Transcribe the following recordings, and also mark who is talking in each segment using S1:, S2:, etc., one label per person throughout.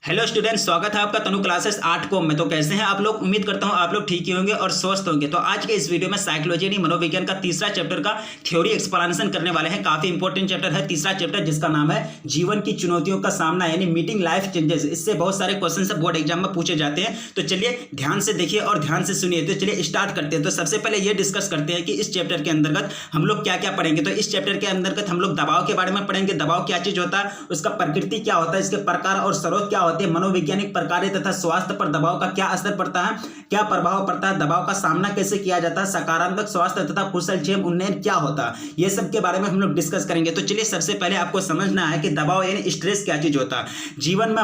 S1: Hello student, स्वागत है आपका तनु क्लासेस 8 को में। तो कैसे हैं आप लोग? उम्मीद करता हूं आप लोग ठीक ही होंगे और स्वस्थ होंगे। तो आज के इस वीडियो में साइकोलॉजी यानी मनोविज्ञान का तीसरा चैप्टर का थ्योरी एक्सप्लेनेशन करने वाले हैं। काफी इंपॉर्टेंट चैप्टर है तीसरा चैप्टर, जिसका नाम है जीवन की चुनौतियों का सामना यानी मीटिंग लाइफ चेंजेस। इससे बहुत सारे क्वेश्चन बोर्ड एग्जाम में पूछे जाते हैं, तो चलिए ध्यान से देखिए और ध्यान से सुनिए। तो चलिए स्टार्ट करते हैं। तो सबसे पहले ये डिस्कस करते हैं कि इस चैप्टर के अंतर्गत हम लोग क्या क्या पढ़ेंगे। तो इस चैप्टर के अंतर्गत हम लोग दबाव के बारे में पढ़ेंगे। दबाव क्या चीज होता है, उसका प्रकृति क्या होता है, इसके प्रकार और स्रोत क्या होते हैं, मनोवैज्ञानिक प्रकार तथा स्वास्थ्य पर दबाव का क्या असर पड़ता है, क्या प्रभाव पड़ता है, दबाव का सामना कैसे किया जाता है, सकारात्मक स्वास्थ्य तथा कुशलक्षेम उन्नयन क्या होता है, ये सब के बारे में हम लोग डिस्कस करेंगे। तो चलिए सबसे पहले आपको समझना है कि दबाव यानी स्ट्रेस क्या चीज होता है। जीवन में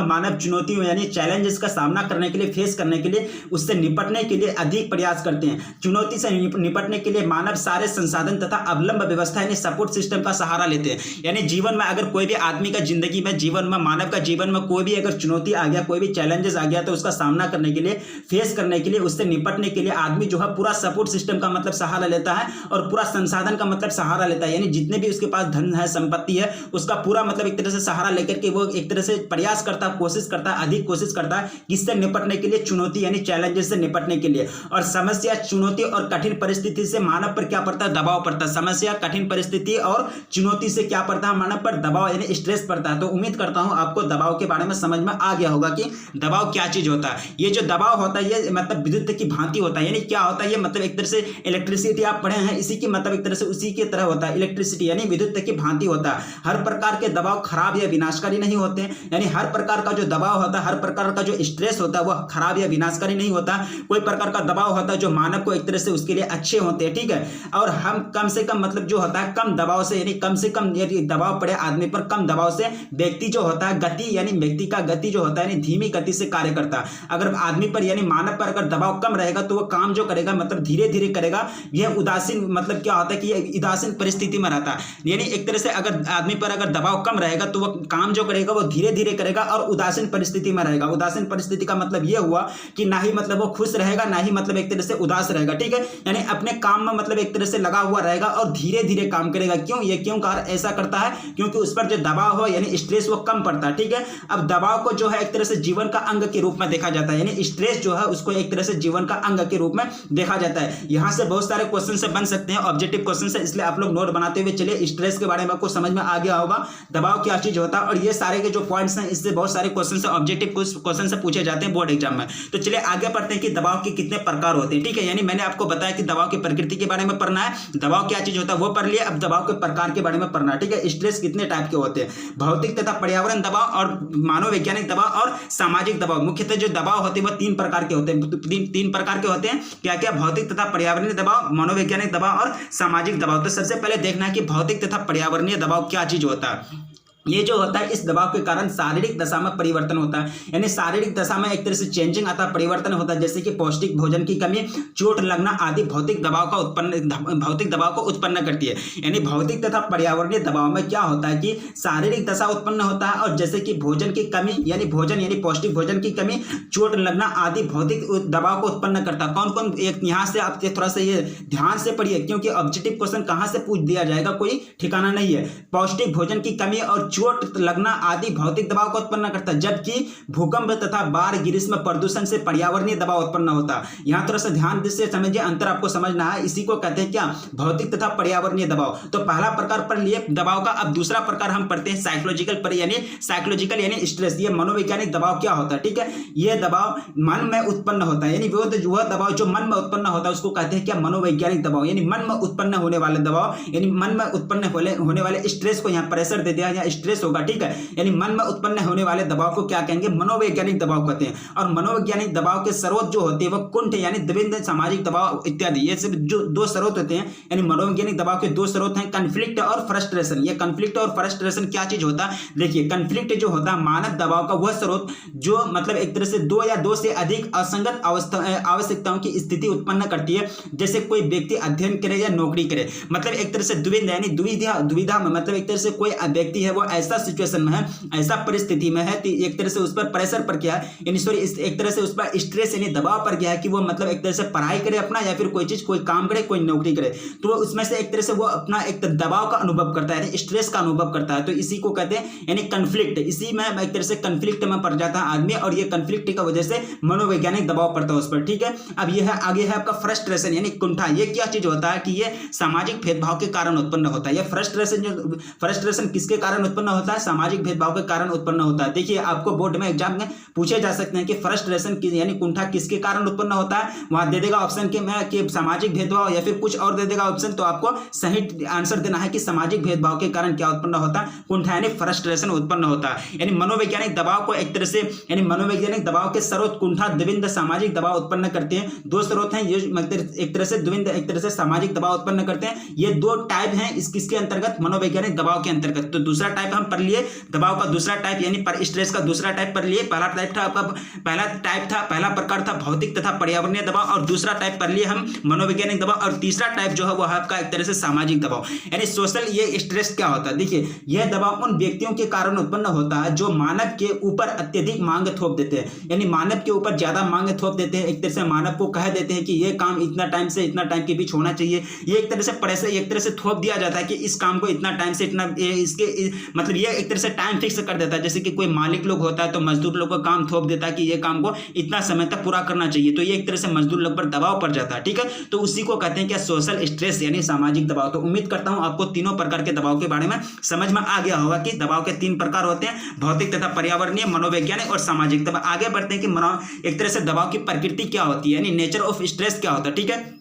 S1: मानव चुनौतियों यानी चैलेंजेस का सामना करने के लिए, फेस करने के लिए, उससे निपटने के लिए अधिक प्रयास करते हैं। चुनौती से निपटने के लिए मानव सारे संसाधन तथा अवलंब व्यवस्था यानी सपोर्ट सिस्टम का सहारा लेते हैं। यानी जीवन में अगर कोई भी आदमी का जिंदगी में, जीवन में, मानव का जीवन में कोई भी अगर चुनौती आ गया, कोई भी चैलेंजेस आ गया, तो उसका सामना करने के लिए, फेस करने के लिए, उससे निपटने के लिए आदमी जो है पूरा सपोर्ट सिस्टम का मतलब सहारा लेता है और पूरा संसाधन का मतलब सहारा लेता है। यानी जितने भी उसके पास धन है, संपत्ति है, उसका पूरा मतलब एक तरह से सहारा लेकर के वो एक तरह से प्रयास करता है, कोशिश करता है, अधिक कोशिश करता है किससे निपटने के लिए, चुनौती यानी चैलेंजेस से निपटने के लिए। और समस्या, चुनौती और कठिन परिस्थिति से मानव पर क्या पड़ता है, दबाव पड़ता है। समस्या, कठिन परिस्थिति और चुनौती से क्या पड़ता है, मानव पर दबाव यानी स्ट्रेस पड़ता है। तो उम्मीद करता हूं आपको दबाव के बारे में समझ में आ गया होगा कि दबाव क्या चीज होता है। ये जो दबाव होता है ये मतलब विद्युत की भांति होता है। यानी क्या होता है ये, मतलब एक तरह से इलेक्ट्रिसिटी आप पढ़े हैं, इसी की मतलब एक तरह से उसी की तरह होता है। इलेक्ट्रिसिटी यानी विद्युत की भांति होता है। हर प्रकार के दबाव खराब या विनाशकारी नहीं होते। यानी हर प्रकार का जो दबाव होता है, हर प्रकार का जो स्ट्रेस होता है वो खराब या विनाशकारी नहीं होता। कोई प्रकार का दबाव होता है जो मानव को एक तरह से उसके लिए अच्छे होते हैं, ठीक है। और हम कम से कम मतलब जो होता है कम दबाव से, यानी कम से कम यदि दबाव पड़े आदमी पर, कम दबाव से व्यक्ति जो होता है गति, यानी व्यक्ति का गति जो होता है यानी धीमी गति से कार्य करता है। अगर आदमी पर यानी मानव पर अगर दबाव कम रहेगा तो वो काम जो करेगा मतलब धीरे धीरे करेगा। यह उदासीन मतलब क्या होता है कि यह उदासीन परिस्थिति में रहता है। यानी एक तरह से अगर आदमी पर अगर दबाव कम रहेगा तो वो काम जो करेगा वो धीरे धीरे करेगा और उदासीन परिस्थिति में रहेगा। उदासीन परिस्थिति का मतलब यह हुआ कि ना ही मतलब वो खुश रहेगा, ना ही मतलब एक तरह से उदास रहेगा, ठीक है। यानी अपने काम में मतलब एक तरह से लगा हुआ रहेगा और धीरे धीरे काम करेगा। क्यों, ये क्यों ऐसा करता है, क्योंकि उस पर जो दबाव हो यानी स्ट्रेस वो कम पड़ता है, ठीक है। अब दबाव को जो है एक तरह से जीवन का अंग के रूप में देखा जाता है। यानी स्ट्रेस जो है उसको एक तरह से जीवन का अंग के रूप में देखा जाता है। यहां से बहुत सारे क्वेश्चन से बन सकते हैं, ऑब्जेक्टिव क्वेश्चन से, इसलिए आप लोग नोट बनाते हुए चलिए। स्ट्रेस के बारे में आपको समझ में आ गया होगा, दबाव क्या चीज होता है, और ये सारे के जो पॉइंट्स हैं इससे बहुत सारे क्वेश्चन से, ऑब्जेक्टिव क्वेश्चन से पूछे जाते हैं बोर्ड एग्जाम में। तो चलिए आगे पढ़ते हैं कि दबाव के कितने प्रकार होते हैं, ठीक है। यानी मैंने आपको बताया कि दबाव की प्रकृति के बारे में पढ़ना है, दबाव क्या चीज होता है वो पढ़ लिया। अब दबाव के प्रकार के बारे में पढ़ना है, ठीक है। स्ट्रेस कितने टाइप के होते हैं, भौतिक तथा पर्यावरण दबाव और मनोवैज्ञानिक दबाव और सामाजिक दबाव। मुख्यतः जो दबाव होते हैं वो तीन प्रकार के होते हैं। तीन प्रकार के होते हैं, क्या क्या, भौतिक तथा पर्यावरणीय दबाव, मनोवैज्ञानिक दबाव और सामाजिक दबाव। तो सबसे पहले देखना है कि भौतिक तथा पर्यावरणीय दबाव क्या चीज होता है। ये जो होता है इस दबाव के कारण शारीरिक दशा में परिवर्तन होता है। यानी शारीरिक दशा में एक तरह से चेंजिंग आता है, परिवर्तन होता है, जैसे कि पौष्टिक भोजन की कमी, चोट लगना आदि भौतिक दबाव को उत्पन्न करती है। यानी भौतिक तथा पर्यावरणीय दबाव में क्या होता है कि शारीरिक दशा उत्पन्न होता है, और जैसे कि भोजन की कमी यानी भोजन यानी पौष्टिक भोजन की कमी, चोट लगना आदि भौतिक दबाव को उत्पन्न करता है। कौन कौन, एक यहाँ से आप थोड़ा सा ये ध्यान से पढ़िए, क्योंकि ऑब्जेक्टिव क्वेश्चन कहाँ से पूछ दिया जाएगा कोई ठिकाना नहीं है। पौष्टिक भोजन की कमी और चोट लगना आदि भौतिक दबाव को उत्पन्न करता है, जबकि भूकंप तथा बाढ़, ग्रीष्म, प्रदूषण से पर्यावरणीय दबाव उत्पन्न होता है। यहां थोड़ा सा ध्यान से समझिए, अंतर आपको समझना है। इसी को कहते हैं क्या, भौतिक तथा पर्यावरणीय दबाव। तो पहला प्रकार पढ़ लिए दबाव का। अब दूसरा प्रकार हम पढ़ते हैं साइकोलॉजिकल यानी स्ट्रेस। ये मनोवैज्ञानिक दबाव क्या होता है, ठीक है। ये दबाव मन में उत्पन्न होता है, यानी वह दबाव जो मन में उत्पन्न होता है उसको कहते हैं क्या, मनोवैज्ञानिक दबाव। यानी मन में उत्पन्न होने वाले दबाव, यानी मन में उत्पन्न होने वाले स्ट्रेस को यहाँ प्रेशर दे दिया, यहाँ स्ट्रेस होगा, ठीक है। यानी मन में उत्पन्न होने वाले दबाव को क्या कहेंगे, मनोवैज्ञानिक दबाव कहते हैं। और मनोवैज्ञानिक दबाव के स्रोत जो होते हैं वो कुंठ यानी द्वंद्व, सामाजिक दबाव इत्यादि, ये सब जो दो स्रोत होते हैं। यानी मनोवैज्ञानिक दबाव के दो स्रोत हैं, कन्फ्लिक्ट और फ्रस्ट्रेशन। ये कन्फ्लिक्ट और फ्रस्ट्रेशन क्या चीज होता है, देखिए। कन्फ्लिक्ट जो होता है मानव दबाव का वह स्रोत जो मतलब एक तरह से दो या दो से अधिक असंगत आवश्यकताओं की स्थिति उत्पन्न करती है। जैसे कोई व्यक्ति अध्ययन करे या नौकरी करे, मतलब एक तरह से द्विधा यानी दुविधा में, मतलब एक तरह से कोई व्यक्ति है वो ऐसा सिचुएशन में है, ऐसा परिस्थिति में है, एक तरह से उस पर प्रेशर पर क्या है, यानी सॉरी एक तरह से उस पर स्ट्रेस यानी दबाव पर गया है कि वो मतलब एक तरह से पढ़ाई करे अपना, या फिर कोई चीज कोई काम करे, कोई नौकरी करे, तो उसमें से एक तरह से वो अपना एक दबाव का अनुभव करता है, स्ट्रेस का अनुभव करता है। तो इसी को कहते हैं यानी कन्फ्लिक्ट। इसी में एक तरह से कन्फ्लिक्ट में पड़ जाता है आदमी, और ये कन्फ्लिक्ट की वजह से मनोवैज्ञानिक दबाव पड़ता है उस पर। ठीक है, अब यह है आगे है आपका फ्रस्ट्रेशन यानी कुंठा। ये क्या चीज होता है कि ये सामाजिक भेदभाव के कारण उत्पन्न होता है। ये फ्रस्ट्रेशन किसके कारण उत्पन्न होता है? सामाजिक भेदभाव के कारण उत्पन्न होता है। देखिए आपको बोर्ड में एग्जाम में पूछे जा सकते हैं कि फ्रस्ट्रेशन यानी कुंठा किसके कारण उत्पन्न होता है। वहां दे देगा ऑप्शन कि सामाजिक भेदभाव, या फिर कुछ और दे देगा ऑप्शन, तो आपको सही आंसर देना है कि सामाजिक भेदभाव के कारण क्या उत्पन्न होता है? कुंठा यानी फ्रस्ट्रेशन उत्पन्न होता है। यानी मनोवैज्ञानिक दबाव को एक तरह से यानी मनोवैज्ञानिक दबाव के स्रोत कुंठा, द्विविध सामाजिक दबाव उत्पन्न करते हैं। दो स्रोत हैं ये, एक तरह से द्विविध एक तरह से सामाजिक दबाव उत्पन्न करते हैं। ये दो टाइप हैं किसके अंतर्गत? मनोवैज्ञानिक दबाव के अंतर्गत। तो दूसरा टाइप हम पढ़ लिए दबाव का, दूसरा टाइप यानी पर स्ट्रेस का दूसरा टाइप पढ़ लिए। पहला टाइप था पहला प्रकार था भौतिक तथा पर्यावरणीय दबाव, और दूसरा टाइप पढ़ लिए हम मनोवैज्ञानिक दबाव, और तीसरा टाइप जो है वो है आपका एक तरह से सामाजिक दबाव यानी सोशल। ये स्ट्रेस क्या होता है? देखिए यह दबाव उन व्यक्तियों के कारण उत्पन्न होता है जो मानव के ऊपर अत्यधिक मांग थोप देते हैं, यानी मानव के ऊपर ज्यादा मांग थोप देते हैं। एक तरह से मानव को कह देते हैं कि ये काम इतना टाइम से इतना टाइम के बीच होना चाहिए। ये एक तरह से प्रेशर एक तरह से थोप दिया जाता है कि इस काम को इतना टाइम से इतना इसके मतलब ये एक तरह से टाइम फिक्स कर देता है। जैसे कि कोई मालिक लोग होता है तो मजदूर लोग को काम थोप देता है कि ये काम को इतना समय तक पूरा करना चाहिए, तो ये एक तरह से मजदूर लोग पर दबाव पड़ जाता है। ठीक है, तो उसी को कहते हैं क्या? सोशल स्ट्रेस यानी सामाजिक दबाव। तो उम्मीद करता हूं आपको तीनों प्रकार के दबाव के बारे में समझ में आ गया होगा कि दबाव के तीन प्रकार होते हैं, भौतिक तथा पर्यावरणीय, मनोवैज्ञानिक और सामाजिक। तब आगे बढ़ते हैं कि एक तरह से दबाव की प्रकृति क्या होती है, यानी नेचर ऑफ स्ट्रेस क्या होता है। ठीक है,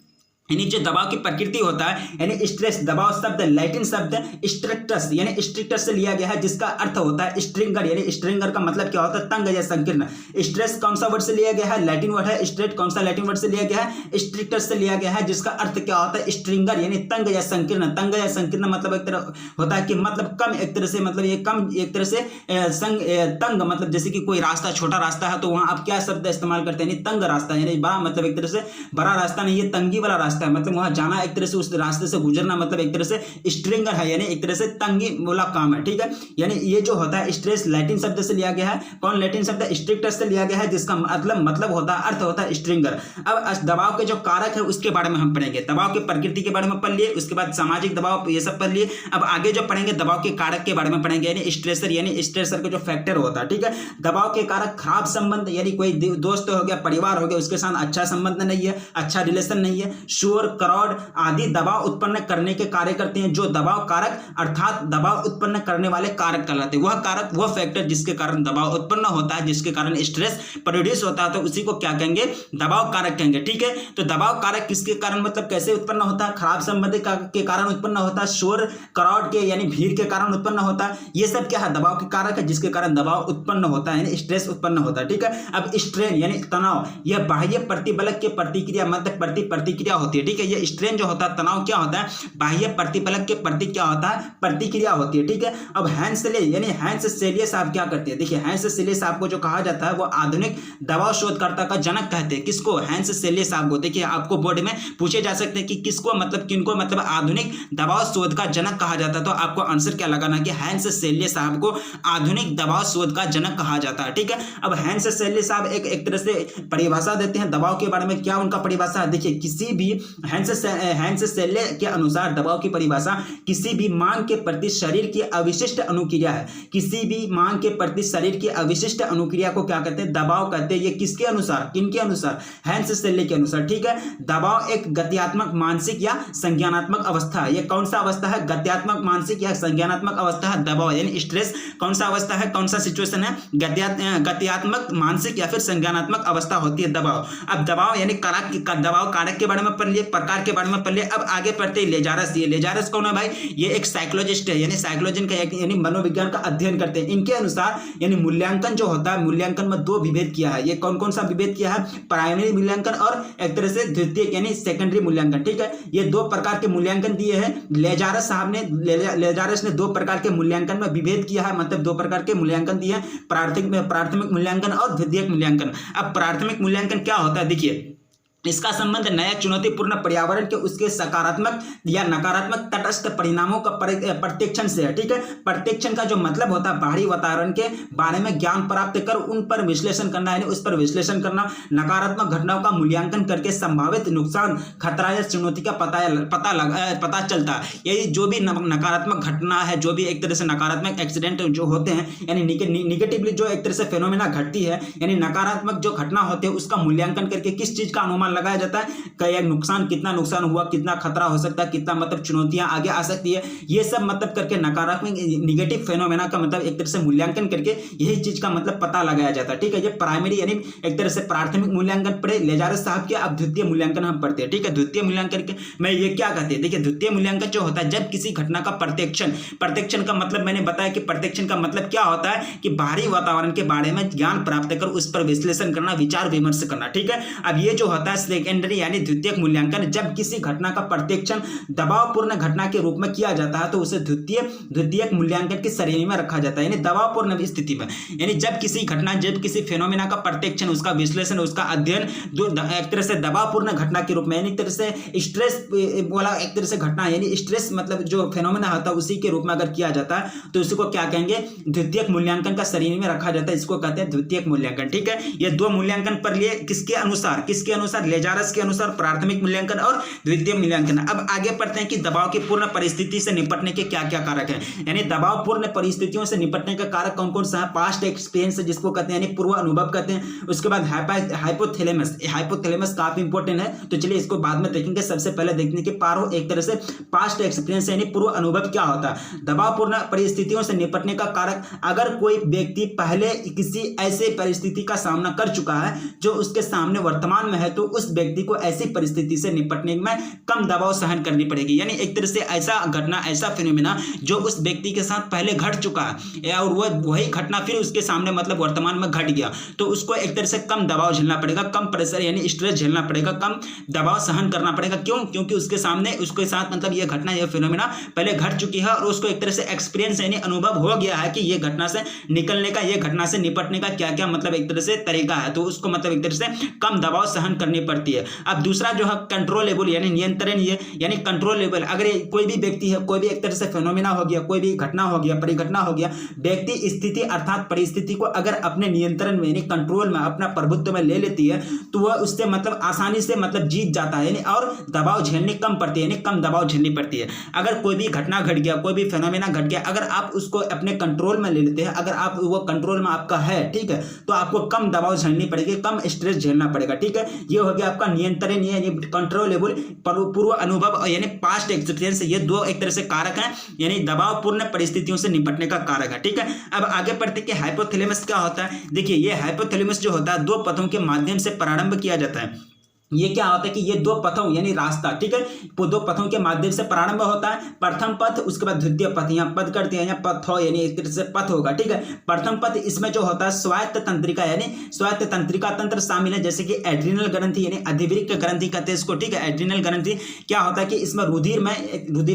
S1: यानी जो दबाव की प्रकृति होता है यानी स्ट्रेस, दबाव शब्द लैटिन शब्द स्ट्रिक्टस यानी स्ट्रिक्टस से लिया गया है, जिसका अर्थ होता है स्ट्रिंगर, यानी स्ट्रिंगर का मतलब क्या होता है? तंग या संकीर्ण। स्ट्रेस कौन सा वर्ड से लिया गया है? लैटिन वर्ड है। स्ट्रेट कौन सा लैटिन वर्ड से लिया गया है? स्ट्रिक्टस से लिया गया है, जिसका अर्थ क्या होता है? स्ट्रिंगर यानी तंग या संकीर्ण। तंग या संकीर्ण मतलब एक तरह होता है कि मतलब कम, एक तरह से मतलब ये कम, एक तरह से तंग मतलब जैसे कि कोई रास्ता छोटा रास्ता है तो वहां आप क्या शब्द इस्तेमाल करते हैं? तंग रास्ता, यानी बड़ा मतलब एक तरह से बड़ा रास्ता नहीं, ये तंगी वाला रास्ता है, मतलब वहां जाना एक तरह से उस रास्ते से गुजरना मतलब एक तरह से स्ट्रिंगर है, यानी एक तरह से तंगी वाला काम है। ठीक है, यानी ये जो होता है स्ट्रेस लैटिन शब्द से लिया गया है। कौन लैटिन शब्द? स्ट्रिक्टस से लिया गया है, जिसका मतलब होता है, अर्थ होता है स्ट्रिंगर। अब दबाव के जो कारक है उसके बारे में हम पढ़ेंगे। दबाव की प्रकृति के बारे में पढ़ लिए, उसके बाद सामाजिक दबाव ये सब पढ़ लिए। अब आगे जो पढ़ेंगे दबाव के कारक के बारे में पढ़ेंगे, यानी स्ट्रेसर के जो फैक्टर होता है। ठीक है, दबाव के कारक खराब संबंध, यानी कोई दोस्त हो गया, परिवार हो गया, उसके साथ अच्छा संबंध नहीं है, अच्छा रिलेशन नहीं है। शोर, क्राउड आदि दबाव उत्पन्न करने के कार्य करते हैं। जो दबाव कारक अर्थात दबाव उत्पन्न करने वाले कारक कहलाते हैं। वह कारक, वह फैक्टर जिसके कारण दबाव उत्पन्न होता है, जिसके कारण स्ट्रेस प्रोड्यूस होता है, तो उसी को क्या कहेंगे? दबाव कारक कहेंगे। ठीक है, तो दबाव कारक किसके कारण मतलब कैसे उत्पन्न होता है? खराब संबंध के कारण उत्पन्न होता है। शोर, क्राउड के यानी भीड़ के कारण उत्पन्न होता है। ये सब क्या है? दबाव के कारक है, जिसके कारण दबाव उत्पन्न होता है, यानी स्ट्रेस उत्पन्न होता है। ठीक है, अब स्ट्रेन यानी तनाव, यह बाह्य प्रतिबलक के प्रतिक्रिया मतलब प्रतिक्रिया होती है। ठीक है, ये स्ट्रेन जो होता है, तनाव क्या होता है? बाह्य प्रतिबलक के प्रति क्या होता है? प्रतिक्रिया होती है। ठीक है, अब हैंस ले यानी हैंस सेलिये साहब क्या करते हैं? देखिए हैंस सेलिये साहब को जो कहा जाता है वो आधुनिक दबाव शोधकर्ता का जनक कहते हैं। किसको? हैंस सेलिये साहब को। देखिए आपको बोर्ड में पूछे जा सकते हैं कि किसको मतलब किनको मतलब आधुनिक दबाव शोध का जनक कहा जाता है, तो आपको आंसर क्या लगाना कि हैंस सेलिये साहब को आधुनिक दबाव शोध का जनक कहा जाता है। ठीक है, अब हैंस सेलिये साहब एक तरह से परिभाषा देते हैं दबाव के बारे में। क्या उनका परिभाषा है? देखिए किसी भी हैंस सेलिये के अनुसार दबाव की परिभाषा किसी भी मांग के प्रति शरीर की अविशिष्ट अनुक्रिया है। किसी भी मांग के प्रति शरीर की अविशिष्ट अनुक्रिया को क्या कहते हैं? दबाव कहते हैं। ये किसके अनुसार? किनके अनुसार? हैंस सेलिये के अनुसार। ठीक है, दबाव एक गत्यात्मक, मानसिक या संज्ञानात्मक अवस्था है। ये कौन सा अवस्था है? गत्यात्मक, मानसिक या संज्ञानात्मक अवस्था है दबाव, यानी स्ट्रेस कौन सा अवस्था है? कौन सा सिचुएशन है? गत्यात्मक, मानसिक या फिर संज्ञानात्मक अवस्था होती है दबाव। अब दबाव यानी दबाव कारक के बारे में पढ़ लिए, प्रकार के बारे में पढ़ लिए। अब आगे पढ़ते लेजारस। ये लेजारस कौन है भाई? ये एक साइकोलॉजिस्ट है, यानी साइकोलॉजी का यानी मनोविज्ञान का अध्ययन करते हैं। इनके अनुसार यानी मूल्यांकन जो होता है, मूल्यांकन में दो विभेद किया है। ये कौन कौन सा विभेद किया है? प्राइमरी मूल्यांकन और एक तरह से द्वितीयक यानी सेकेंडरी मूल्यांकन। ठीक है, ये दो प्रकार के मूल्यांकन दिए हैं लेजारस साहब ने। लेजारस ने दो प्रकार के मूल्यांकन में विभेद किया है, मतलब दो प्रकार के मूल्यांकन दिए हैं, प्राथमिक मूल्यांकन और द्वितीयक मूल्यांकन। अब प्राथमिक मूल्यांकन क्या होता है? देखिए इसका संबंध नया चुनौतीपूर्ण पर्यावरण के उसके सकारात्मक या नकारात्मक तटस्थ परिणामों का प्रत्यक्षण से है। ठीक है, प्रत्यक्षण का जो मतलब होता है बाहरी वातावरण के बारे में ज्ञान प्राप्त कर उन पर विश्लेषण करना, यानी उस पर विश्लेषण करना, नकारात्मक घटनाओं का मूल्यांकन करके संभावित नुकसान, खतरा या चुनौती का पता चलता है। यही जो भी नकारात्मक घटना है, जो भी एक तरह से नकारात्मक एक्सीडेंट जो होते हैं, यानी निगेटिवली जो एक तरह से फेनोमेना घटती है, यानी नकारात्मक जो घटना होते हैं उसका मूल्यांकन करके किस चीज का अनुमान लगाया जाता है, क्या नुकसान, कितना नुकसान हुआ, कितना खतरा हो सकता है, कितना मतलब चुनौतियां आगे आ सकती है, ये सब मतलब करके नकारात्मक निगेटिव फेनोमेना का मतलब एक तरह से मूल्यांकन करके यही चीज का मतलब पता लगाया जाता है। ठीक है, ये प्राइमरी यानी एक तरह से प्राथमिक मूल्यांकन पढ़े लेजारस साहब के। अब द्वितीय मूल्यांकन हम पढ़ते हैं। ठीक है, द्वितीय मूल्यांकन के में ये क्या कहते हैं, देखिए द्वितीय मूल्यांकन जो होता है जब किसी घटना का प्रत्यक्षण का मतलब मैंने बताया कि प्रत्यक्षण का मतलब क्या होता है कि बाहरी वातावरण के बारे में ज्ञान प्राप्त कर उस पर विश्लेषण करना, विचार विमर्श करना। ठीक है, अब ये जो होता है सेकेंडरी यानी द्वितीयक मूल्यांकन, जब किसी घटना का प्रत्यक्षण दबावपूर्ण घटना के रूप में किया जाता है तो उसे द्वितीयक मूल्यांकन की श्रेणी में रखा जाता है, यानी दबावपूर्ण स्थिति में, यानी जब किसी घटना, जब किसी फेनोमेना का प्रत्यक्षण, उसका विश्लेषण, उसका अध्ययन एक तरह से दबावपूर्ण घटना के रूप में, यानी एक तरह से स्ट्रेस वाला एक तरह से घटना, यानी स्ट्रेस मतलब जो फेनोमेना होता है उसी के रूप में अगर किया जाता है तो इसको क्या कहेंगे, द्वितीयक मूल्यांकन का श्रेणी में रखा जाता है, इसको कहते हैं द्वितीयक मूल्यांकन। ठीक है, ये दो मूल्यांकन पर लिए किसके अनुसार लेजारस के अनुसार प्राथमिक मूल्यांकन और द्वितीय मूल्यांकन। अब आगे पढ़ते हैं कि दबाव की पूर्ण परिस्थिति से निपटने के क्या क्या कारक हैं, यानी दबावपूर्ण परिस्थितियों से निपटने का कारक कौन कौन सा है, पास्ट एक्सपीरियंस जिसको कहते हैं, यानी पूर्व अनुभव कहते हैं। उसके बाद हाइपोथैलेमस काफी इंपॉर्टेंट है, तो चलिए इसको बाद में देखेंगे। सबसे पहले देखने के पारो एक तरह से पास्ट एक्सपीरियंस यानी पूर्व अनुभव क्या होता है। दबावपूर्ण परिस्थितियों से निपटने का कारक, अगर कोई व्यक्ति पहले किसी ऐसे परिस्थिति का सामना कर चुका है जो उसके सामने वर्तमान में है, तो उस व्यक्ति को ऐसी परिस्थिति से निपटने में कम दबाव सहन करनी पड़ेगी, यानी एक तरह से ऐसा घटना, ऐसा फिनोमेना जो उस व्यक्ति के साथ पहले घट चुका है और वही घटना फिर उसके सामने मतलब वर्तमान में घट गया, तो उसको एक तरह से कम दबाव झेलना पड़ेगा, कम प्रेशर यानी स्ट्रेस झेलना पड़ेगा, कम दबाव सहन करना पड़ेगा। क्यों? क्योंकि उसके सामने, उसके साथ मतलब ये घटना, ये फिनोमेना पहले घट चुकी है और उसको एक तरह से एक्सपीरियंस यानी अनुभव हो गया है कि ये घटना से निकलने का, ये घटना से निपटने का क्या क्या मतलब एक तरह से तरीका है, तो उसको मतलब एक तरह से कम दबाव सहन करनी पड़ती है। अब दूसरा जो है कंट्रोलेबल यानी नियंत्रणीय, यानी कंट्रोलेबल, अगर कोई भी व्यक्ति है, कोई भी एक तरह से फिनोमेना हो गया, कोई भी घटना हो गया, परिघटना हो गया, व्यक्ति स्थिति अर्थात परिस्थिति को अगर अपने नियंत्रण में यानी कंट्रोल में, अपना प्रभुत्व में ले लेती है तो वह उससे मतलब आसानी से मतलब जीत जाता है, यानी और दबाव झेलनी कम पड़ती है, यानी कम दबाव झेलनी पड़ती है। अगर कोई भी घटना घट गया, कोई भी फिनोमेना घट गया, अगर आप उसको अपने कंट्रोल में ले लेते हैं, अगर आप वो कंट्रोल में आपका है, ठीक है, तो आपको कम दबाव झेलनी पड़ेगी, कम स्ट्रेस झेलना पड़ेगा। ठीक है, ये हो गया आपका नियंत्रणीय यानी कंट्रोलेबल, पूर्व अनुभव यानी पास्ट एक्सपीरियंस, ये दो एक तरह से कारक हैं, यानी दबावपूर्ण परिस्थितियों से निपटने का कारक है। ठीक है, अब आगे बढ़ते कि हाइपोथैलेमस क्या होता है। देखिए ये हाइपोथैलेमस जो होता है दो पथों के माध्यम से प्रारंभ किया जाता है। ये क्या होता है कि ये दो पथों यानी रास्ता, ठीक है, दो पथों के माध्यम से प्रारंभ होता है। प्रथम पथ, उसके बाद द्वितीय पथ, यहाँ पद करते हैं, यहाँ पथ हो यानी एक तरह से पथ होगा। ठीक है, प्रथम पथ इसमें जो होता है स्वायत्त तंत्रिका यानी स्वायत्त तंत्रिका तंत्र शामिल है, जैसे कि एड्रिनल ग्रंथि यानी अधिवृक्क ग्रंथि कहते हैं इसको। ठीक है, एड्रिनल ग्रंथि क्या होता है कि इसमें रुधिर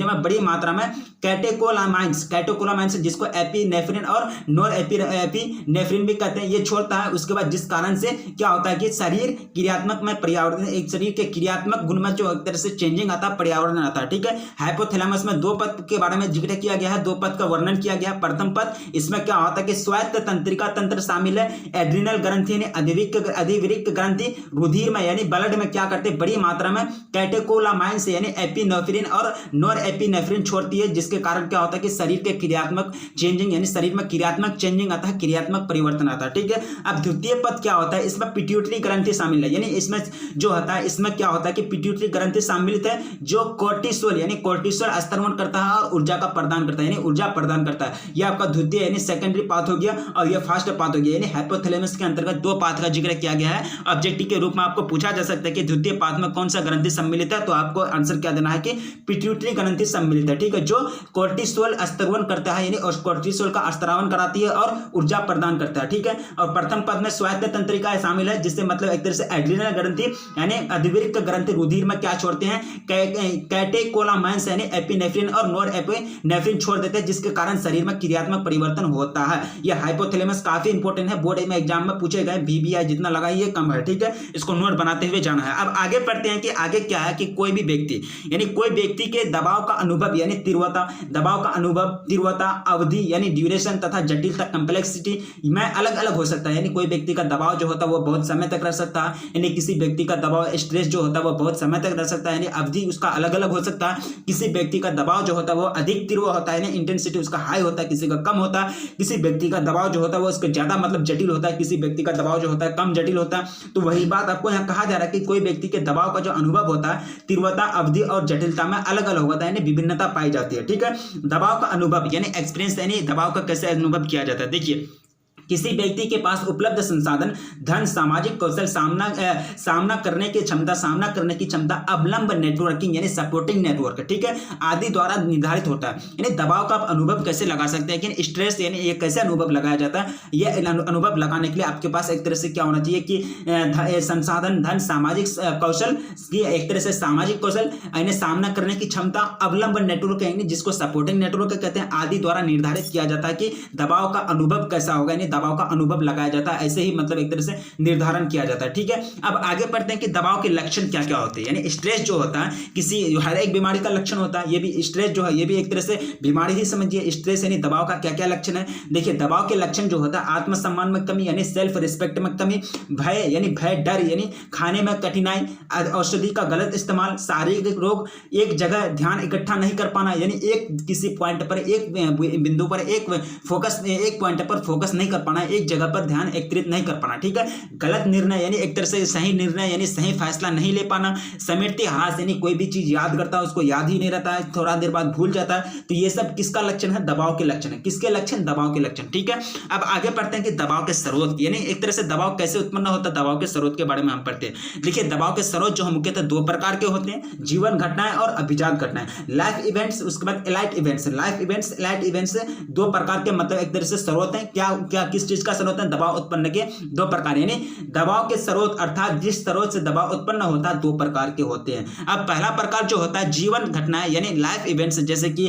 S1: में बड़ी मात्रा में कैटेकोलामाइंस जिसको एपिनेफ्रिन और नॉर एपिनेफ्रिन भी कहते हैं, ये छोड़ता है। उसके बाद जिस कारण से क्या होता है कि शरीर क्रियात्मक में पर्यावरण, एक शरीर के क्रियात्मक गुण में जो एक तरह से चेंजिंग आता है, परिवर्तन आता है। ठीक है, हाइपोथैलेमस में दो पद के बारे में जिक्र किया गया है, दो पद का वर्णन किया गया है। प्रथम पद इसमें क्या होता है कि स्वायत्त तंत्रिका तंत्र शामिल है, एड्रिनल ग्रंथि यानी अधिवृक्क ग्रंथि रुधिर में यानी ब्लड में क्या करते हैं, बड़ी मात्रा में कैटेकोलामाइंस यानी एपिनेफ्रिन और नॉर एपिनेफ्रिन छोड़ती है, जिसके कारण क्या होता है कि शरीर के क्रियात्मक चेंजिंग यानी शरीर में क्रियात्मक चेंजिंग आता है, क्रियात्मक परिवर्तन आता है। ठीक है, अब द्वितीय पद क्या होता है, इसमें पिट्यूटरी ग्रंथि शामिल है, यानी इसमें जो होता है, इसमें क्या होता है कि पिट्यूटरी ग्रंथि सम्मिलित है जो कोर्टिसोल यानी कोर्टिसोल स्त्रवण करता है और ऊर्जा का प्रदान करता है, यानी ऊर्जा प्रदान करता है। यह आपका द्वितीय यानी सेकेंडरी पाथ हो गया और यह फर्स्ट पाथ हो गया, यानी हाइपोथैलेमस के अंतर्गत दो पाथ का जिक्र किया गया है। ऑब्जेक्टिव के रूप में आपको पूछा जा सकता है कि द्वितीय पाथ में कौन सा ग्रंथि सम्मिलित है, तो आपको आंसर क्या देना है कि पिट्यूटरी ग्रंथि सम्मिलित है। ठीक है, जो कोर्टिसोल स्त्रवण करता है यानी कोर्टिसोल का स्त्रावन कराती है और ऊर्जा प्रदान करता है। ठीक है, और प्रथम पद में स्वायत्त तंत्रिका शामिल है, जिससे मतलब एक तरह से एड्रिनल ग्रंथि यानी अद्विक ग्रंथि रुधिर में क्या छोड़ते हैं, कैटेकोलामाइंस यानी एपिनेफ्रिन और नॉर एपिनेफ्रिन छोड़ देते हैं, जिसके कारण शरीर में क्रियात्मक परिवर्तन होता है। यह हाइपोथैलेमस काफी इंपॉर्टेंट है, बोर्ड में एग्जाम में पूछे गए, VBI जितना लगाइए कम है, ठीक है, इसको नोट बनाते हुए जाना है। अब आगे पढ़ते हैं कि आगे क्या है कि कोई भी व्यक्ति यानी कोई व्यक्ति के दबाव का अनुभव यानी तीव्रता, दबाव का अनुभव, तीव्रता, अवधि यानी ड्यूरेशन तथा जटिलता कंप्लेक्सिटी में अलग अलग हो सकता है। यानी कोई व्यक्ति का दबाव जो होता है वो बहुत समय तक रह सकता है, यानी किसी व्यक्ति का दबाव स्ट्रेस जो होता है वो बहुत समय तक रह सकता है, यानी अवधि उसका अलग अलग हो सकता है। किसी व्यक्ति का दबाव जो होता है वो अधिक तीव्र होता है, यानी इंटेंसिटी उसका हाई होता है, किसी का कम होता है। किसी व्यक्ति का दबाव जो होता है वो उसका ज्यादा मतलब जटिल होता है, किसी व्यक्ति का दबाव जो होता है कम जटिल होता है। तो वही बात आपको यहाँ कहा जा रहा है कि कोई व्यक्ति के दबाव का जो अनुभव होता है तीव्रता, अवधि और जटिलता में अलग अलग होता है, यानी विभिन्नता पाई जाती है, ठीक है। दबाव का अनुभव यानी एक्सपीरियंस, यानी दबाव का कैसे अनुभव किया जाता है। देखिए, किसी व्यक्ति के पास उपलब्ध संसाधन, धन, सामाजिक कौशल, सामना करने की क्षमता, अवलंब नेटवर्किंग यानी सपोर्टिंग नेटवर्क, ठीक है, आदि द्वारा निर्धारित होता है। यानी दबाव का आप अनुभव कैसे लगा सकते हैं कि स्ट्रेस यानी ये कैसे अनुभव लगाया जाता है। ये अनुभव लगाने के लिए आपके पास एक तरह से क्या होना चाहिए कि संसाधन, धन, सामाजिक कौशल की एक तरह से सामाजिक कौशल, यानी सामना करने की क्षमता, अवलंब नेटवर्क यानी जिसको सपोर्टिंग नेटवर्क कहते हैं, आदि द्वारा निर्धारित किया जाता है कि दबाव का अनुभव कैसा होगा, यानी दबाव का अनुभव लगाया जाता है। ऐसे ही मतलब एक तरह से निर्धारण किया जाता है, ठीक है। अब आगे पढ़ते हैं कि दबाव के लक्षण क्या क्या होते हैं। यानी स्ट्रेस जो होता है किसी हर एक बीमारी का लक्षण होता है, ये भी स्ट्रेस जो है ये भी एक तरह से बीमारी ही समझिए। स्ट्रेस यानी दबाव का क्या क्या लक्षण है। देखिए, दबाव के लक्षण जो होता है आत्मसम्मान में कमी यानी सेल्फ रिस्पेक्ट में कमी, भय यानी भय, डर यानी खाने में कठिनाई, औषधि का गलत इस्तेमाल, शारीरिक रोग, एक जगह ध्यान इकट्ठा नहीं कर पाना यानी एक किसी पॉइंट पर, एक बिंदु पर एक पॉइंट पर फोकस नहीं कर पाना, एक जगह पर ध्यान एकत्रित नहीं कर पाना, ठीक है। गलत निर्णय यानी एक तरह से सही निर्णय यानी सही फैसला नहीं ले पाना, स्मृति ह्रास यानी कोई भी चीज याद करता है उसको याद ही नहीं रहता है, थोड़ा देर बाद भूल जाता है। तो ये सब किसका लक्षण है, दबाव के लक्षण है। किसके लक्षण, दबाव के लक्षण, ठीक है। अब आगे पढ़ते हैं कि दबाव के स्रोत यानी एक तरह से दबाव कैसे उत्पन्न होता है, दबाव के स्रोत के बारे में हम पढ़ते हैं। देखिए, दबाव के स्रोत जो मुख्यतः दो प्रकार के होते हैं, जीवन घटनाएं और अभिजात घटनाएं, लाइफ इवेंट्स, उसके बाद elite events. Life events, elite events दो प्रकार के मतलब एक तरह से स्रोत हैं। क्या किस चीज का स्रोत है, दबाव उत्पन्न के दो प्रकार, यानी दबाव के स्रोत अर्थात जिस स्रोत से दबाव उत्पन्न होता है दो प्रकार के होते हैं। अब पहला प्रकार जो होता है जीवन घटनाएं यानी लाइफ इवेंट्स, जैसे कि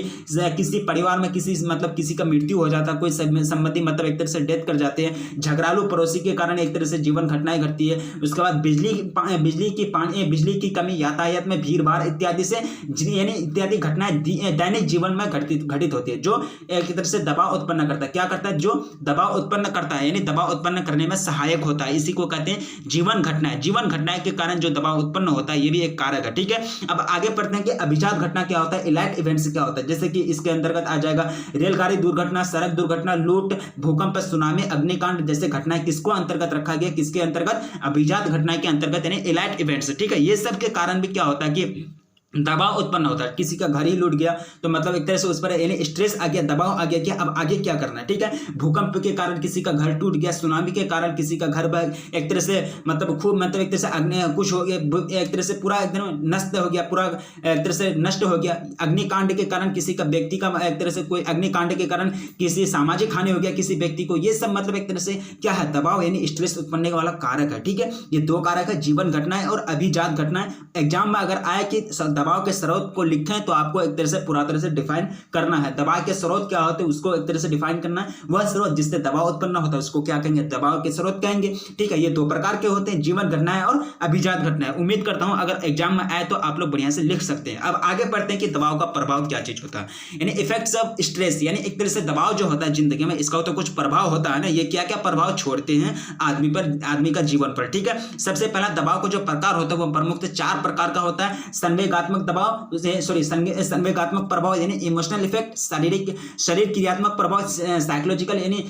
S1: किसी परिवार में किसी का मृत्यु हो जाता है, कोई संबंधी मतलब एक तरह से डेथ कर जाते हैं, झगड़ालू पड़ोसी के कारण एक तरह से जीवन घटनाएं घटती है। उसके बाद बिजली की कमी, यातायात में भीड़ भाड़ इत्यादि से यानी इत्यादि घटनाएं दैनिक जीवन में घटित होती है, जो एक तरह से दबाव उत्पन्न करता है। क्या करता है, जो दबाव उत्पन्न करता है यानी दबाव उत्पन्न करने में सहायक होता है, इसी को कहते हैं जीवन घटनाएं। जीवन घटनाएं के कारण जो दबाव उत्पन्न होता है ये भी एक कारक है, ठीक है। अब आगे पढ़ते हैं कि अभिजात घटना क्या होता है, इलाइट इवेंट्स क्या होता है। जैसे कि इसके अंतर्गत आ जाएगा रेलगाड़ी दुर्घटना, सड़क दुर्घटना, लूट, भूकंप, सुनामी, अग्निकांड जैसे घटनाएं किसको अंतर्गत रखा गया, किसके अंतर्गत, अभिजात घटना के अंतर्गत यानी इलाइट इवेंट्स, ठीक है। ये सब के कारण भी क्या होता है कि दबाव उत्पन्न होता है। किसी का घर ही लूट गया तो मतलब एक तरह से उस पर यानी स्ट्रेस आ गया, दबाव आ गया कि अब आगे क्या करना है, ठीक है। भूकंप के कारण किसी का घर टूट गया, सुनामी के कारण किसी का घर एक तरह से मतलब खूब मतलब एक तरह से कुछ हो गया, एक तरह से पूरा एकदम नष्ट हो गया, पूरा एक तरह से नष्ट हो गया। अग्निकांड के कारण किसी का व्यक्ति का एक तरह से कोई अग्निकांड के कारण किसी सामाजिक हानि हो गया किसी व्यक्ति को, ये सब मतलब एक तरह से क्या है, दबाव यानी स्ट्रेस उत्पन्न वाला कारक है, ठीक है। ये दो कारक है, जीवन घटनाएं और अभिजात घटनाएं। एग्जाम में अगर आए कि दबाव के स्रोत को लिखें तो आपको एक तरह से पूरा तरह से डिफाइन करना है। दबाव के स्रोत क्या होते हैं उसको एक तरह से डिफाइन करना है। वह स्रोत जिससे दबाव उत्पन्न होता है उसको क्या कहेंगे, दबाव के स्रोत कहेंगे, ठीक है। ये दो प्रकार के होते हैं, जीवन घटनाएं और अभिजात घटनाएं। उम्मीद करता हूं अगर एग्जाम में आए तो आप लोग बढ़िया से लिख सकते हैं। अब आगे बढ़ते हैं कि दबाव का प्रभाव क्या चीज होता है, यानी इफेक्ट्स ऑफ स्ट्रेस, यानी एक तरह से दबाव जो होता है जिंदगी में इसका तो कुछ प्रभाव होता है ना, ये क्या क्या प्रभाव छोड़ते हैं आदमी पर, आदमी का जीवन पर, ठीक है। सबसे पहला दबाव का जो प्रकार होता है वो प्रमुख 4 प्रकार का होता है। संवेगात्मक दबाव, संवेगात्मक प्रभाव यानी इमोशनल इफेक्ट, शरीर क्रियात्मक प्रभाव साइकोलॉजिकल यानी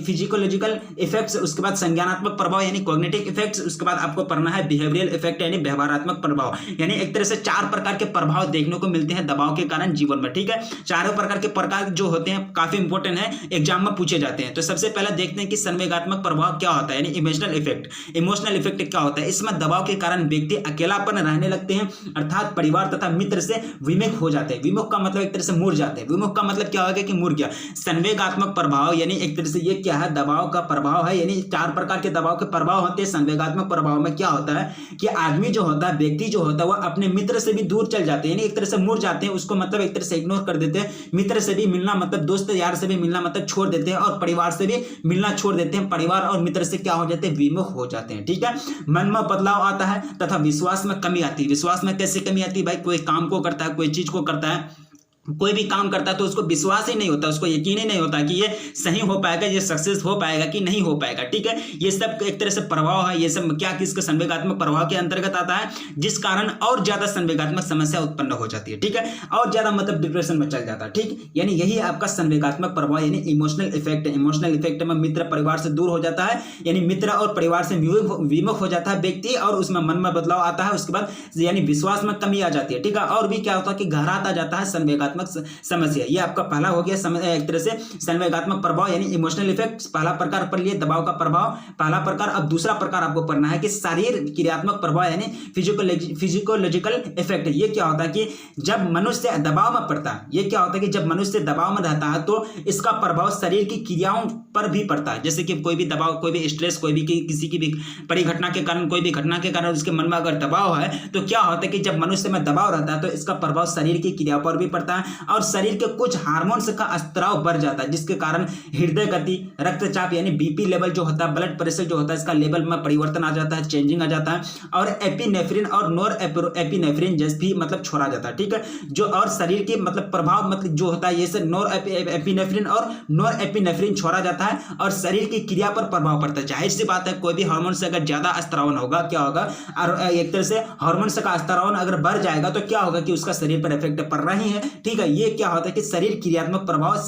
S1: फिजियोलॉजिकल इफेक्ट्स, उसके बाद संज्ञानात्मक प्रभाव यानी कॉग्निटिव इफेक्ट्स, उसके बाद आपको पढ़ना है बिहेवियरल इफेक्ट यानी व्यवहारात्मक प्रभाव। यानी एक तरह से 4 प्रकार के प्रभाव देखने को मिलते हैं दबाव के कारण जीवन में, ठीक है। चारों प्रकार के प्रकार जो होते हैं काफी इंपॉर्टेंट है, एग्जाम में पूछे जाते हैं। तो सबसे पहले देखते हैं कि संवेगात्मक प्रभाव क्या होता है यानी इमोशनल इफेक्ट। इमोशनल इफेक्ट क्या होता है, इसमें दबाव के कारण व्यक्ति अकेलापन रहने लगते हैं, अर्थात परिवार परिवार तथा मित्र से विमुख हो जाते हैं। विमुख का मतलब एक तरह से मुड़ जाते हैं। विमुख का मतलब क्या होगा कि मुड़ गया। संवेगात्मक प्रभाव यानी एक तरह से ये क्या है, दबाव का प्रभाव है, यानी 4 प्रकार के दबाव के प्रभाव होते हैं। संवेगात्मक प्रभाव में क्या होता है कि आदमी जो होता है, व्यक्ति जो होता है, वह अपने मित्र से भी दूर चल जाते हैं, यानी एक तरह से मुड़ जाते हैं, उसको मतलब एक तरह से इग्नोर कर देते हैं। मित्र से भी मिलना मतलब दोस्त यार से भी मिलना मतलब छोड़ देते हैं, और परिवार से भी मिलना छोड़ देते हैं। परिवार और मित्र से क्या हो जाते हैं, विमुख हो जाते हैं। ठीक है, मन में बदलाव आता है तथा विश्वास में कमी आती है। विश्वास में कैसे कमी आती है भाई, कोई काम को करता है, कोई चीज को करता है, कोई भी काम करता है तो उसको विश्वास ही नहीं होता, उसको यकीन ही नहीं होता कि ये सही हो पाएगा, ये सक्सेस हो पाएगा कि नहीं हो पाएगा। ठीक है, ये सब एक तरह से प्रभाव है। ये सब क्या किसके संवेगात्मक प्रभाव के अंतर्गत आता है, जिस कारण और ज्यादा संवेगात्मक समस्या उत्पन्न हो जाती है। ठीक है, और ज्यादा मतलब डिप्रेशन में चल जाता है। ठीक, यानी यही आपका संवेगात्मक प्रभाव यानी इमोशनल इफेक्ट। इमोशनल इफेक्ट में मित्र परिवार से दूर हो जाता है, यानी मित्र और परिवार से विमुख हो जाता है व्यक्ति, और उसमें मन में बदलाव आता है। उसके बाद यानी विश्वास में कमी आ जाती है। ठीक है, और भी क्या होता है कि घरात आ जाता है संवेगात्मक समस्या। ये आपका पहला हो गया एक तरह से संवेगात्मक प्रभाव यानी इमोशनल इफेक्ट। पहला प्रकार पढ़ लिए दबाव का प्रभाव, पहला प्रकार। अब दूसरा प्रकार आपको पढ़ना है कि शारीर क्रियात्मक प्रभाव यानी फिजिकोलॉजिकल इफेक्ट। ये क्या होता है कि जब मनुष्य दबाव में पड़ता है, ये क्या होता है कि जब मनुष्य दबाव में रहता है तो इसका प्रभाव शरीर की क्रियाओं पर भी पड़ता है। जैसे कि कोई भी दबाव, कोई भी स्ट्रेस, कोई भी किसी की भी परिघटना के कारण, कोई भी घटना के कारण उसके मन में अगर दबाव है तो क्या होता है कि जब मनुष्य में दबाव रहता है तो इसका प्रभाव शरीर की क्रिया पर भी पड़ता है, और शरीर के कुछ हार्मोन्स का स्त्राव बढ़ जाता है, जिसके कारण हृदय गति, रक्तचाप यानी बीपी लेवल जो होता है, ब्लड प्रेशर जो होता है, इसका लेवल में परिवर्तन आ जाता है, चेंजिंग आ जाता है, और एपिनेफ्रिन और नोर एपिनेफ्रिन जैसे भी मतलब छोड़ा जाता है। ठीक है, जो और शरीर के मतलब प्रभाव मतलब जो होता है, ये सब नोर एपिनेफ्रिन और नोर एपिनेफ्रिन छोड़ा जाता है, और शरीर की क्रिया पर प्रभाव पड़ता है। जाहिर सी बात है, कोई भी हार्मोन से अगर ज्यादा स्त्रावन होगा, क्या होगा, और एक तरह से हार्मोन का स्त्रावन अगर बढ़ जाएगा तो क्या होगा कि उसका शरीर पर इफेक्ट पड़ रही है। ठीक है, ये क्या होता है कि शरीर क्रियात्मक प्रभाव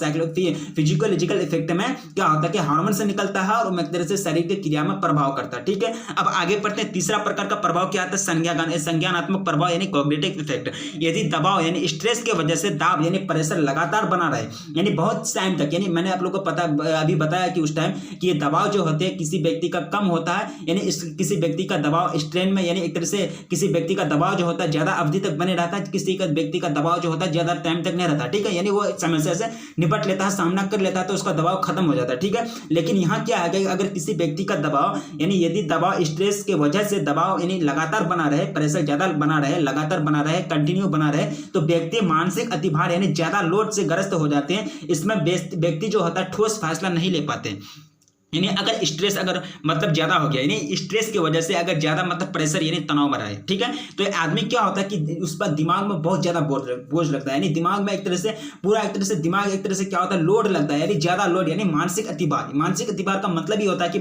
S1: फिजिकोलॉजिकल इफेक्ट में क्या होता है कि हार्मोन से निकलता है और एक तरह से शरीर की क्रिया में प्रभाव करता है। ठीक है, अब आगे पढ़ते हैं। तीसरा प्रकार का प्रभाव क्या आता है, संज्ञानात्मक प्रभाव यानी कॉग्निटिव इफेक्ट। यदि दबाव यानी स्ट्रेस की वजह से दाब यानी प्रेशर लगातार बना रहे, यानी बहुत टाइम तक, यानी मैंने आप लोगों को अभी बताया कि उस टाइम कि ये दबाव जो होते हैं किसी व्यक्ति का कम होता है, यानी किसी व्यक्ति का दबाव स्ट्रेन में, यानी एक तरह से किसी व्यक्ति का दबाव जो होता है ज्यादा अवधि तक बने रहता है, किसी का व्यक्ति का दबाव जो होता है ज्यादा टाइम तक नहीं रहता। ठीक है, यानी वो समस्या से निपट लेता है, सामना कर लेता है, तो उसका दबाव खत्म हो जाता है। ठीक है, लेकिन यहाँ क्या है कि अगर किसी व्यक्ति का दबाव यानी यदि दबाव स्ट्रेस के वजह से दबाव यानी लगातार बना रहे, प्रेशर ज्यादा बना रहे, लगातार बना रहे, कंटिन्यू बना रहे, तो व्यक्ति मानसिक अतिभार यानी ज्यादा लोड से ग्रस्त हो जाते हैं। इसमें व्यक्ति जो होता है ठोस फैसला नहीं ले पाते। यानी अगर स्ट्रेस अगर मतलब ज्यादा हो गया, यानी स्ट्रेस की वजह से अगर ज्यादा मतलब प्रेशर यानी तनाव बढ़ा है, ठीक है, तो आदमी क्या होता है कि उस पर दिमाग में बहुत ज्यादा बोझ लगता है, यानी दिमाग में एक तरह से पूरा एक तरह से दिमाग एक तरह से क्या होता है लोड लगता है, यानी ज्यादा लोड यानी मानसिक अतिभार। मानसिक अतिभार का मतलब ही होता है कि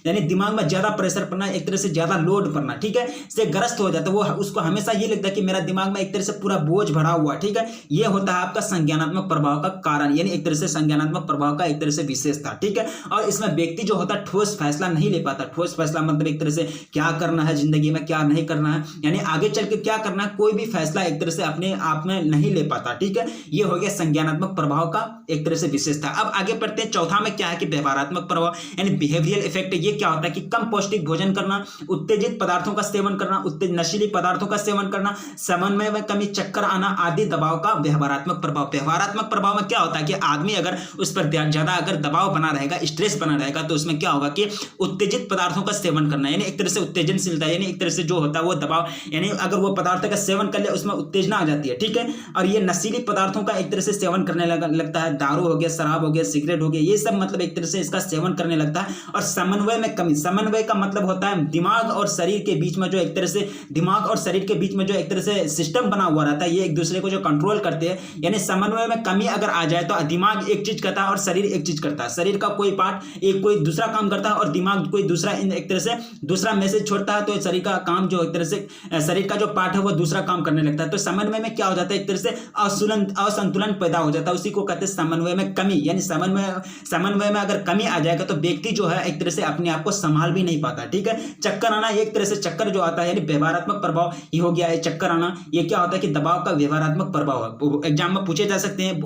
S1: यानी दिमाग में ज्यादा प्रेशर पड़ना, एक तरह से ज्यादा लोड पड़ना। ठीक है, से ग्रस्त हो जाता है वो, उसको हमेशा ये लगता है कि मेरा दिमाग में एक तरह से पूरा बोझ भरा हुआ। ठीक है, ये होता है आपका संज्ञानात्मक प्रभाव का कारण, यानी एक तरह से संज्ञानात्मक प्रभाव का एक तरह से विशेषता। ठीक है, और इसमें व्यक्ति जो होता है ठोस फैसला नहीं ले पाता। ठोस फैसला मतलब एक तरह से क्या करना है जिंदगी में, क्या नहीं करना है, यानी आगे चल के क्या करना है, कोई भी फैसला एक तरह से अपने आप में नहीं ले पाता। ठीक है, ये हो गया संज्ञानात्मक प्रभाव का एक तरह से विशेषता। अब आगे बढ़ते हैं, चौथा में क्या है कि व्यवहारात्मक प्रभाव यानी बिहेवियरल इफेक्ट। ये क्या होता है कि कम पौष्टिक भोजन करना, उत्तेजित पदार्थों का सेवन करना, नशीली पदार्थों का सेवन करना, समन्वय में कमी, चक्कर आना आदि दबाव का व्यवहारात्मक प्रभाव। व्यवहारात्मक प्रभाव में क्या होता है कि आदमी अगर उस पर ज्यादा अगर दबाव बना रहेगा, स्ट्रेस बना रहेगा, तो उसमें क्या होगा कि उत्तेजित पदार्थों का सेवन करना, यानी एक तरह से उत्तेजनशीलता, यानी एक तरह से जो होता है वो दबाव, यानी अगर वो पदार्थ का सेवन कर ले उसमें उत्तेजना आ जाती है। ठीक है, और ये नशीली पदार्थों का एक तरह से सेवन करने लगता है, दारू हो गया, शराब हो गया, सिगरेट हो गया, ये सब मतलब एक तरह से इसका सेवन करने लगता है। और समन्वय में कमी, समन्वय का मतलब होता है दिमाग और शरीर के बीच में जो एक तरह से दिमाग और शरीर के बीच में जो एक तरह से सिस्टम बना हुआ रहता है, ये एक दूसरे को जो कंट्रोल करते हैं, यानी समन्वय में कमी अगर आ जाए तो दिमाग एक चीज करता है और शरीर एक चीज करता है, शरीर का कोई पार्ट एक कोई दूसरा काम करता है और दिमाग कोई दूसरा एक तरह से दूसरा मैसेज छोड़ता है, तो शरीर का काम जो एक तरह से शरीर का जो पार्ट है वो दूसरा काम करने लगता है। तो समन्वय में क्या हो जाता है, एक तरह से असंतुलन पैदा हो जाता है, उसी को कहते हैं समन्वय में कमी। यानी समन्वय में अगर कमी आ जाएगा तो व्यक्ति जो है एक तरह से अपने आप को संभाल भी नहीं पाता। ठीक है, चक्कर आना, एक तरह से चक्कर जो आता है यानी व्यवहारात्मक प्रभाव ही हो गया है चक्कर आना। ये क्या होता है कि दबाव का व्यवहारात्मक प्रभाव है। एग्जाम में पूछे जा सकते हैं,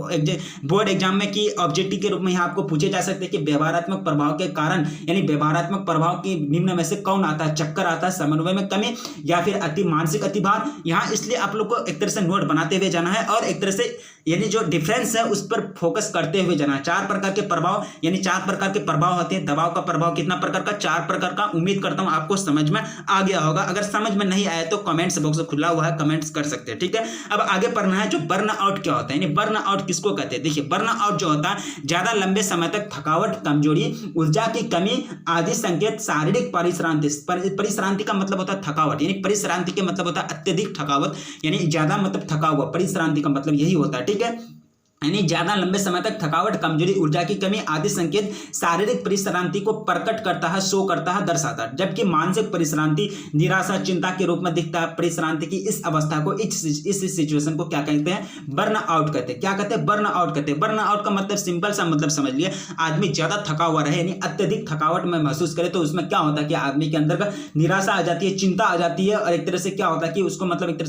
S1: बोर्ड एग्जाम में कि ऑब्जेक्टिव के रूप में यहाँ आपको पूछे जा सकते हैं कि व्यवहारात्मक प्रभाव प्रभाव के कारण यानी व्यवहारात्मक प्रभाव की निम्न में से कौन आता है? चक्कर आता है, समन्वय में कमी, या फिर मानसिक अतिभार। यहाँ इसलिए आप लोग को एक तरह से नोट बनाते हुए जाना है और एक तरह से यानी जो डिफरेंस है उस पर फोकस करते हुए जाना है। 4 प्रकार के प्रभाव यानी 4 प्रकार के प्रभाव होते हैं। दबाव का प्रभाव कितना प्रकार का? 4 प्रकार का। उम्मीद करता हूं आपको समझ में आ गया होगा। अगर समझ में नहीं आया तो कमेंट्स बॉक्स खुला हुआ है, कमेंट्स कर सकते हैं, ठीक है। अब आगे पढ़ना है जो बर्न आउट क्या होता है, यानी बर्न आउट किसको कहते हैं। देखिए बर्न आउट जो होता है ज्यादा लंबे समय तक थकावट, कमजोरी, ऊर्जा की कमी आदि संकेत शारीरिक परिश्रांति। परिश्रांति का मतलब होता है थकावट, यानी परिश्रांति के मतलब होता है अत्यधिक थकावट, यानी ज्यादा मतलब थका हुआ। परिश्रांति का मतलब यही होता है, ठीक है। यानी ज्यादा लंबे समय तक थकावट, कमजोरी, ऊर्जा की कमी आदि संकेत शारीरिक परिश्रांति को प्रकट करता है, शो करता है, दर्शाता है। जबकि मानसिक परिश्रांति निराशा, चिंता के रूप में दिखता है। परिश्रांति की इस अवस्था को, इस सिचुएशन को क्या कहते हैं? बर्न आउट कहते हैं। क्या कहते हैं? बर्न आउट कहते हैं। बर्न आउट का मतलब सिंपल सा मतलब समझ लिए, आदमी ज्यादा थका हुआ रहे यानी अत्यधिक थकावट में महसूस करे तो उसमें क्या होता है कि आदमी के अंदर का निराशा आ जाती है, चिंता आ जाती है और एक तरह से क्या होता है कि उसको मतलब एक तरह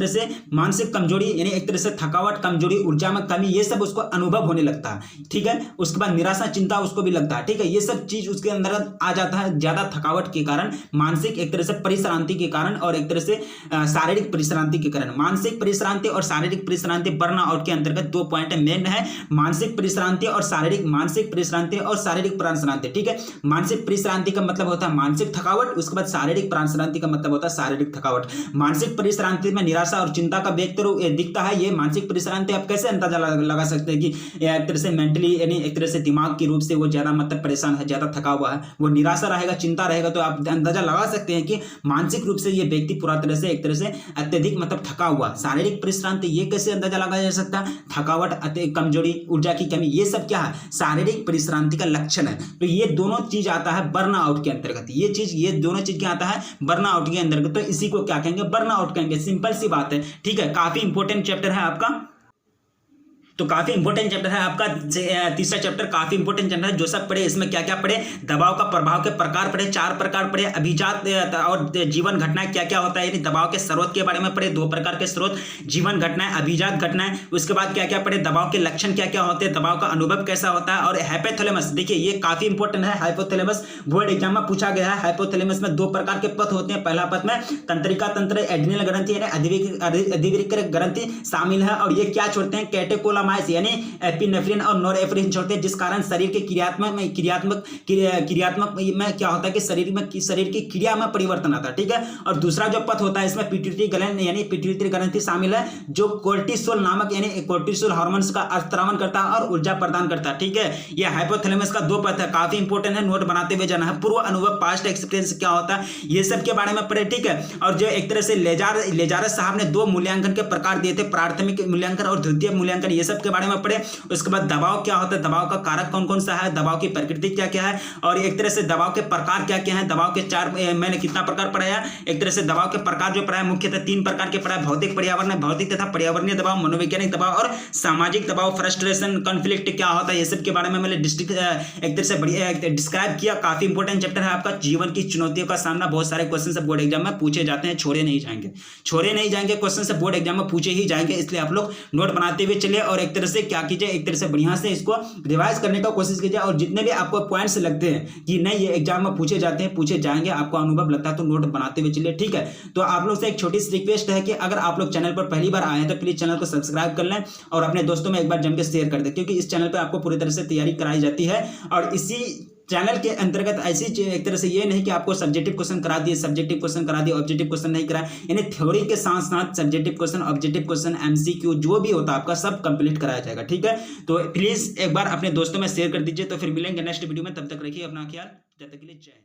S1: से मानसिक कमजोरी यानी एक तरह से थकावट, कमजोरी, ऊर्जा में कमी, ये सब उसको अनुभव होने लगता है, ठीक है। उसके बाद निराशा, चिंता उसको भी लगता है, ठीक है। ये सब चीज उसके अंदर आ जाता है ज्यादा थकावट के कारण, मानसिक एक तरह से परिश्रांति के कारण और एक तरह से शारीरिक परिश्रांति के कारण। मानसिक परिश्रांति और शारीरिक परिश्रांति बर्न आउट के अंतर्गत 2 पॉइंट मेन है, मानसिक परिश्रांति और शारीरिक परिश्रांति, ठीक है। मानसिक परिश्रांति का मतलब होता है मानसिक थकावट, उसके बाद शारीरिक परिश्रांति का मतलब होता है शारीरिक थकावट। मानसिक परिश्रांति में निराशा और चिंता का व्यक्त दिखता है। ये मानसिक परिश्रांति आप कैसे अंदाजा लगा सकते हैं कि एक तरह से मेंटली यानी एक तरह से दिमाग की रूप से वो ज्यादा मतलब परेशान है, ज्यादा थका हुआ है, वो निराशा रहेगा, चिंता रहेगा, तो आप अंदाजा लगा सकते हैं कि मानसिक रूप से ये व्यक्ति पूरा तरह से एक तरह से अत्यधिक मतलब थका हुआ। शारीरिक परिश्रांति ये कैसे अंदाजा लगाया जा सकता है? थकावट, कमजोरी, ऊर्जा की कमी, ये सब क्या है? शारीरिक परिश्रांति का लक्षण है। तो ये दोनों चीज आता है बर्न आउट के अंतर्गत। ये दोनों चीज क्या आता है? बर्न आउट के अंतर्गत। तो इसी को क्या कहेंगे? बर्न आउट कहेंगे। सिंपल सी बात है, ठीक है। काफी इंपॉर्टेंट चैप्टर है आपका, तो काफी इंपॉर्टेंट चैप्टर है आपका तीसरा चैप्टर, काफी इंपॉर्टेंट चैप्टर है। जो सब पढ़े इसमें क्या क्या पढ़े? दबाव का प्रभाव के प्रकार पढ़े, 4 प्रकार पढ़े, अभिजात और जीवन घटनाएं क्या क्या होता है, यानी दबाव के स्रोत के बारे में पढ़े, 2 प्रकार के स्रोत, जीवन घटनाएं, अभिजात घटनाएं। उसके बाद क्या क्या पढ़े? दबाव के लक्षण क्या क्या होते हैं, दबाव का अनुभव कैसा होता है, और हाइपोथैलेमस। देखिए ये काफी इंपॉर्टेंट है, हाइपोथैलेमस बोर्ड एग्जाम में पूछा गया है। हाइपोथैलेमस में 2 प्रकार के पथ होते हैं। पहला पथ में तंत्रिका तंत्र, एड्रिनल ग्रंथि यानी अधिविकृत ग्रंथि शामिल है, और ये क्या छोड़ते हैं? कैटेकोलामाइस यानी एपिनेफ्रिन और नॉरएफ्रिन छोड़ते हैं, जिस कारण शरीर के क्रियात्मक में क्या होता है कि शरीर की क्रिया में परिवर्तन आता है, ठीक है। और दूसरा जो पथ होता है इसमें पिट्यूटरी ग्लैंड यानी पिट्यूटरी ग्रंथि शामिल है, जो कोर्टिसोल नामक यानी कोर्टिसोल हार्मोन्स का स्त्रावन करता है और ऊर्जा प्रदान करता है, ठीक है। यह हाइपोथैलेमस का 2 पथ है, काफी इंपॉर्टेंट है, नोट बनाते हुए जाना है। पूर्व अनुभव, पास्ट एक्सपीरियंस क्या होता है, ये सब के बारे में पढ़े, ठीक है। और जो एक तरह से लेजारस साहब ने 2 मूल्यांकन के प्रकार दिए थे, प्राथमिक मूल्यांकन और द्वितीय मूल्यांकन, ये सब के बारे में पढ़े। उसके बाद दबाव क्या होता है, दबाव का कारक कौन कौन सा है, दबाव की प्रकृति क्या क्या है, और एक तरह से दबाव के प्रकार क्या क्या है। दबाव के 4 मैंने कितना प्रकार पढ़ाया? एक तरह से दबाव के प्रकार जो पढ़ाया मुख्यतः 3 प्रकार के पढ़ाया, भौतिक, पर्यावरण, भौतिक तथा पर्यावरणीय दबाव, मनोवैज्ञानिक दबाव और सामाजिक दबाव, फ्रस्ट्रेशन, कॉन्फ्लिक्ट क्या होता है, ये सब के बारे में मैंने एक तरह से बढ़िया डिस्क्राइब किया। काफी इंपॉर्टेंट चैप्टर है आपका। जीवन की चुनौतियों का सामना, बहुत सारे क्वेश्चन से बोर्ड एग्जाम में पूछे जाते हैं, छोड़े नहीं जाएंगे क्वेश्चन से बोर्ड एग्जाम में पूछे ही जाएंगे, इसलिए आप लोग नोट बनाते हुए चलिए और एक तरह से क्या कीजिए, एक तरह से बढ़िया से इसको रिवाइज करने का कोशिश कीजिए। और जितने भी आपको पॉइंट्स लगते हैं कि नहीं ये एग्जाम में पूछे जाते हैं, पूछे जाएंगे, आपको अनुभव लगता है, तो नोट बनाते हुए चलिए, ठीक है। तो आप लोग से एक छोटी सी रिक्वेस्ट है कि अगर आप लोग चैनल पर पहली बार आए हैं तो प्लीज चैनल को सब्सक्राइब कर लें और अपने दोस्तों में एक बार जम के शेयर कर दें, क्योंकि इस चैनल पर आपको पूरी तरह से तैयारी कराई जाती है। और इसी चैनल के अंतर्गत ऐसी एक तरह से ये नहीं कि आपको सब्जेक्टिव क्वेश्चन करा दिए, ऑब्जेक्टिव क्वेश्चन नहीं कराए, यानी थ्योरी के साथ साथ सब्जेक्टिव क्वेश्चन, एमसीक्यू जो भी होता है आपका सब कंप्लीट कराया जाएगा, ठीक है। तो प्लीज एक बार अपने दोस्तों में शेयर कर दीजिए। तो फिर मिलेंगे नेक्स्ट वीडियो में, तब तक रखिए अपना ख्याल, जब तक के लिए जय हिंद।